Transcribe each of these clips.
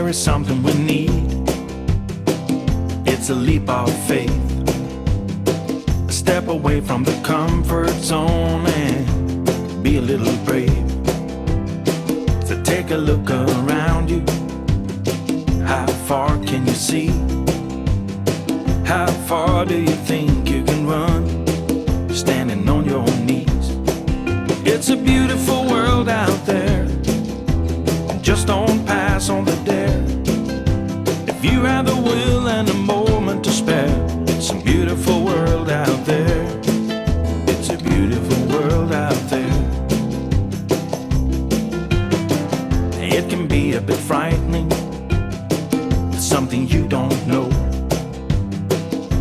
there is something we need. It's a leap of faith, a step away from the comfort zone and be a little brave. So take a look around you. How far can you see? How far do you think you can run, standing on your knees? It's a beautiful world out there, just don't pass on the dare. If you have the will and a moment to spare, it's a beautiful world out there. It's a beautiful world out there. It can be a bit frightening, something you don't know.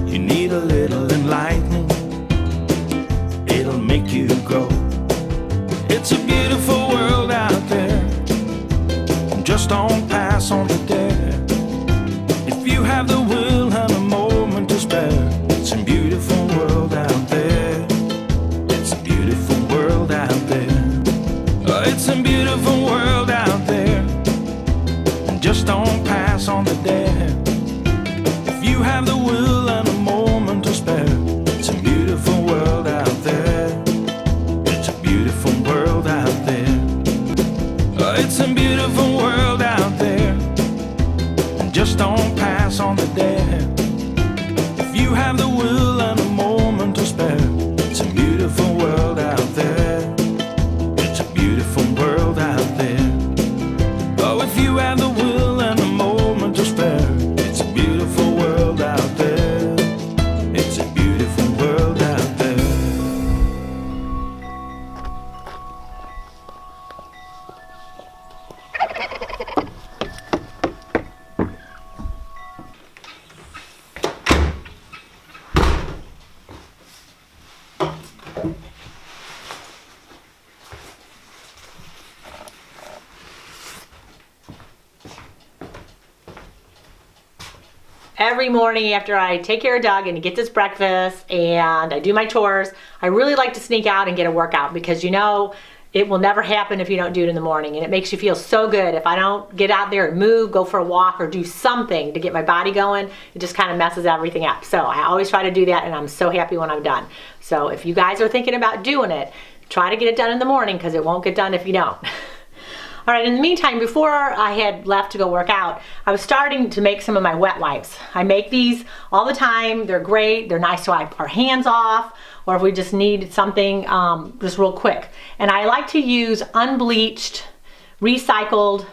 You need a little enlightening, it'll make you grow. It's a beautiful world out there, just don't pass on the dare. If you have the will and a moment to spare, it's a beautiful world out there. It's a beautiful world out there. Oh, it's a beautiful world out there, just don't pass on the dare. If you have the will and a moment to spare, it's a beautiful world out there. It's a beautiful world out there. Oh, it's a beautiful world out there, just don't pass on the dare. If you have the will and a moment to spare, it's a beautiful world out there. It's a beautiful world out there. Oh, if you have the will and a moment to spare, it's a beautiful world out there. It's a beautiful world out there. Every morning after I take care of Doug and he gets his breakfast and I do my chores, I really like to sneak out and get a workout, because you know it will never happen if you don't do it in the morning, and it makes you feel so good. If I don't get out there and move, go for a walk, or do something to get my body going, it just kind of messes everything up. So I always try to do that, and I'm so happy when I'm done. So if you guys are thinking about doing it, try to get it done in the morning, because it won't get done if you don't. All right, in the meantime, before I had left to go work out, I was starting to make some of my wet wipes. I make these all the time. They're great. They're nice to wipe our hands off, or if we just need something just real quick. And I like to use unbleached, recycled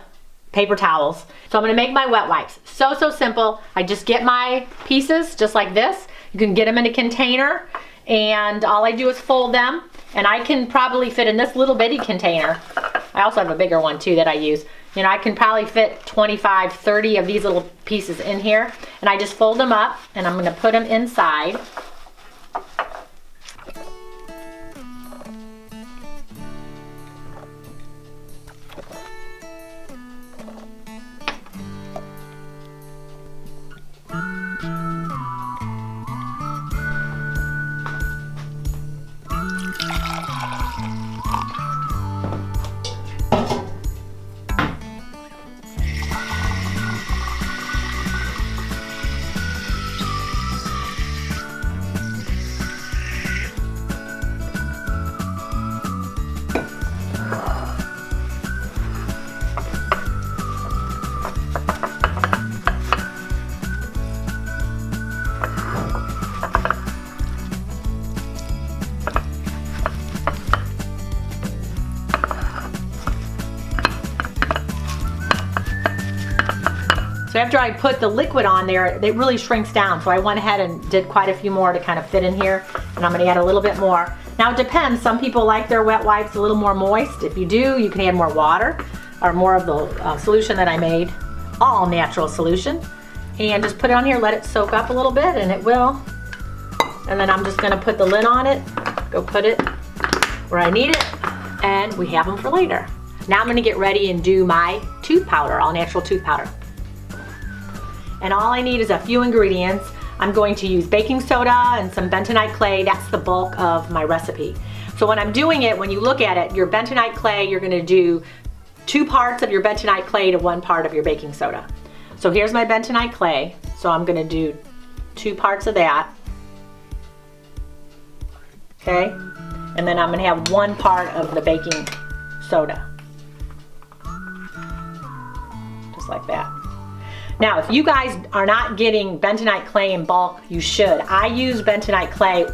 paper towels. So I'm gonna make my wet wipes. So simple. I just get my pieces just like this. You can get them in a container, and all I do is fold them. And I can probably fit in this little bitty container. I also have a bigger one too that I use. You know, I can probably fit 25, 30 of these little pieces in here. And I just fold them up, and I'm gonna put them inside. So after I put the liquid on there, it really shrinks down. So I went ahead and did quite a few more to kind of fit in here. And I'm gonna add a little bit more. Now it depends, some people like their wet wipes a little more moist. If you do, you can add more water or more of the solution that I made, all natural solution. And just put it on here, let it soak up a little bit, and it will. And then I'm just gonna put the lid on it, go put it where I need it, and we have them for later. Now I'm gonna get ready and do my tooth powder, all natural tooth powder. And all I need is a few ingredients. I'm going to use baking soda and some bentonite clay. That's the bulk of my recipe. So when I'm doing it, when you look at it, your bentonite clay, you're gonna do 2 parts of your bentonite clay to 1 part of your baking soda. So here's my bentonite clay. So I'm gonna do 2 parts of that. Okay? And then I'm gonna have 1 part of the baking soda. Just like that. Now, if you guys are not getting bentonite clay in bulk, you should. I use bentonite clay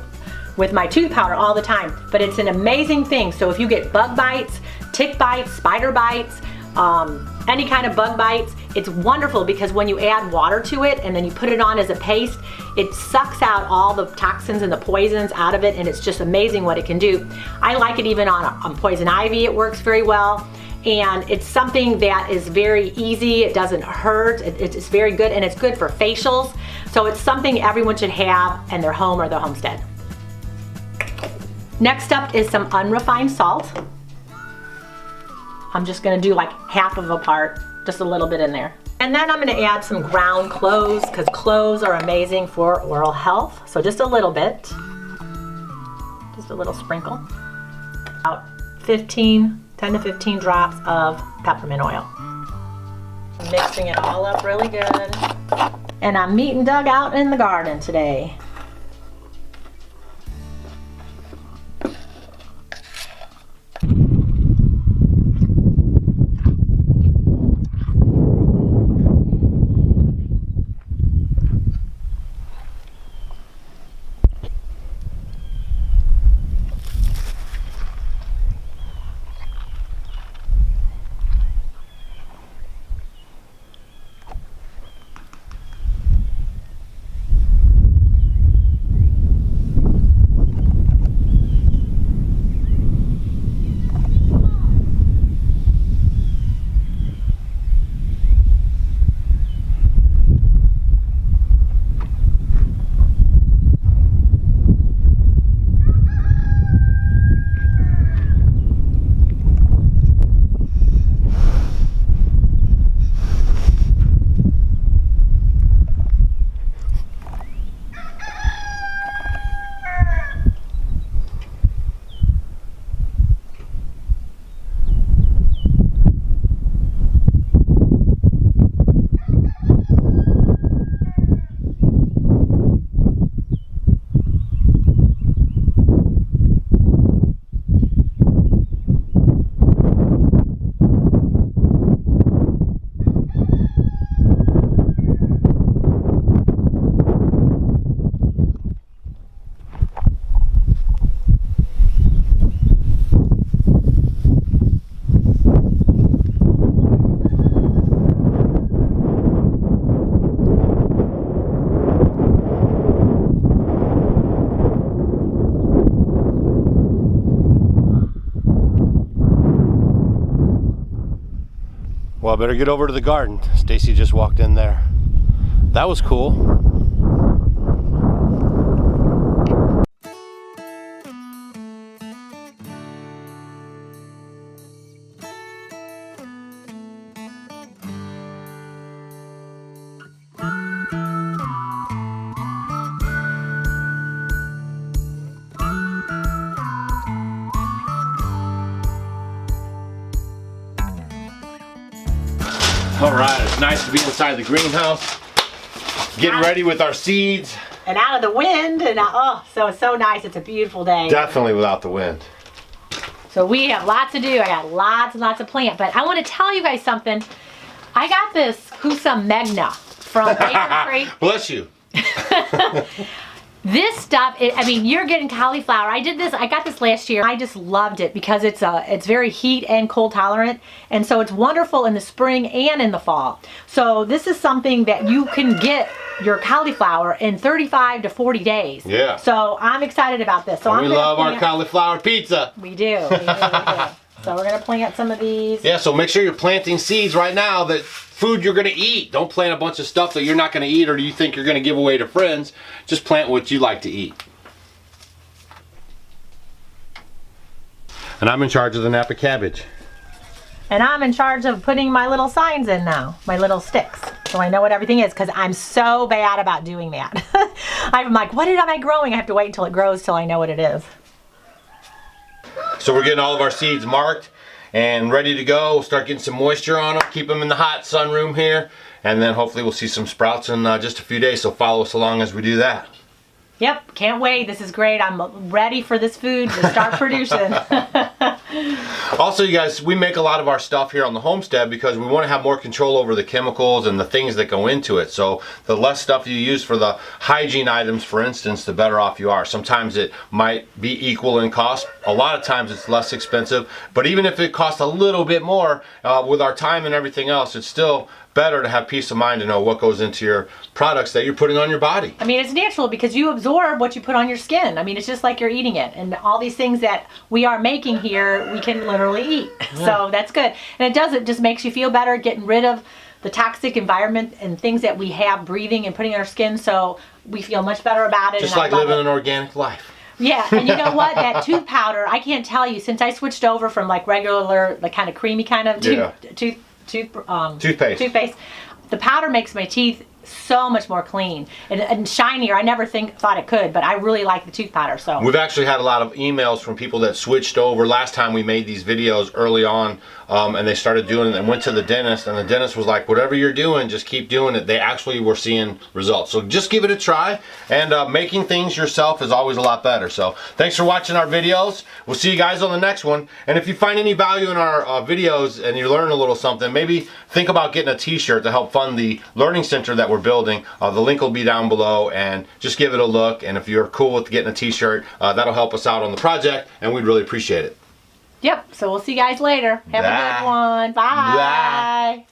with my tooth powder all the time, but it's an amazing thing. So if you get bug bites, tick bites, spider bites, any kind of bug bites, it's wonderful because when you add water to it and then you put it on as a paste, it sucks out all the toxins and the poisons out of it, and it's just amazing what it can do. I like it even on poison ivy, it works very well. And it's something that is very easy, it doesn't hurt, it's very good, and it's good for facials. So it's something everyone should have in their home or their homestead. Next up is some unrefined salt. I'm just gonna do like half of a part, just a little bit in there. And then I'm gonna add some ground cloves, because cloves are amazing for oral health. So just a little bit, just a little sprinkle. About 10 to 15 drops of peppermint oil. Mixing it all up really good. And I'm meeting Doug out in the garden today. Well, I better get over to the garden. Stacy just walked in there. That was cool. All right, it's nice to be inside the greenhouse, getting ready with our seeds. And out of the wind, and oh, so it's so nice. It's a beautiful day. Definitely without the wind. So we have lots to do. I got lots and lots of plant, but I want to tell you guys something. I got this Husa Magna from Baker Creek. Bless you. This stuff, I mean, you're getting cauliflower. I got this last year. I just loved it because it's very heat and cold tolerant. And so it's wonderful in the spring and in the fall. So this is something that you can get your cauliflower in 35 to 40 days. Yeah. So I'm excited about this. So we love our cauliflower pizza. We do. So we're gonna plant some of these. Yeah, so make sure you're planting seeds right now that food you're gonna eat. Don't plant a bunch of stuff that you're not gonna eat or you think you're gonna give away to friends. Just plant what you like to eat. And I'm in charge of the Napa cabbage. And I'm in charge of putting my little signs in now, my little sticks. So I know what everything is, because I'm so bad about doing that. I'm like, what am I growing? I have to wait until it grows till I know what it is. So we're getting all of our seeds marked and ready to go. We'll start getting some moisture on them, keep them in the hot sunroom here, and then hopefully we'll see some sprouts in just a few days. So follow us along as we do that. Yep, can't wait. This is great. I'm ready for this food to start producing. Also, you guys, we make a lot of our stuff here on the homestead because we want to have more control over the chemicals and the things that go into it. So the less stuff you use for the hygiene items, for instance, the better off you are. Sometimes it might be equal in cost. A lot of times it's less expensive. But even if it costs a little bit more, with our time and everything else, it's still better to have peace of mind to know what goes into your products that you're putting on your body. I mean, it's natural because you absorb what you put on your skin. I mean, it's just like you're eating it. And all these things that we are making here, we can literally eat. Yeah. So that's good. And it just makes you feel better, getting rid of the toxic environment and things that we have breathing and putting on our skin, so we feel much better about it. Just like living an organic life. Yeah, and you know what? That tooth powder, I can't tell you, since I switched over from like regular, like kind of creamy kind of toothpaste, the powder makes my teeth so much more clean and shinier. I never thought it could, but I really like the tooth powder. So we've actually had a lot of emails from people that switched over last time we made these videos early on, and they started doing it and went to the dentist, and the dentist was like, whatever you're doing, just keep doing it. They actually were seeing results. So just give it a try, and making things yourself is always a lot better. So thanks for watching our videos. We'll see you guys on the next one. And if you find any value in our videos and you learn a little something, maybe think about getting a t-shirt to help fund the learning center that we're building. The link will be down below, and just give it a look. And if you're cool with getting a t-shirt, that'll help us out on the project, and we'd really appreciate it. Yep, so we'll see you guys later. Have a good one. Bye.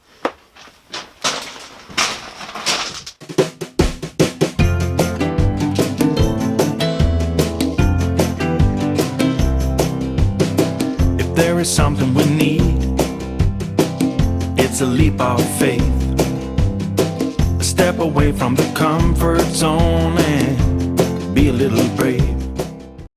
If there is something we need, it's a leap of faith. A step away from the comfort zone and be a little brave.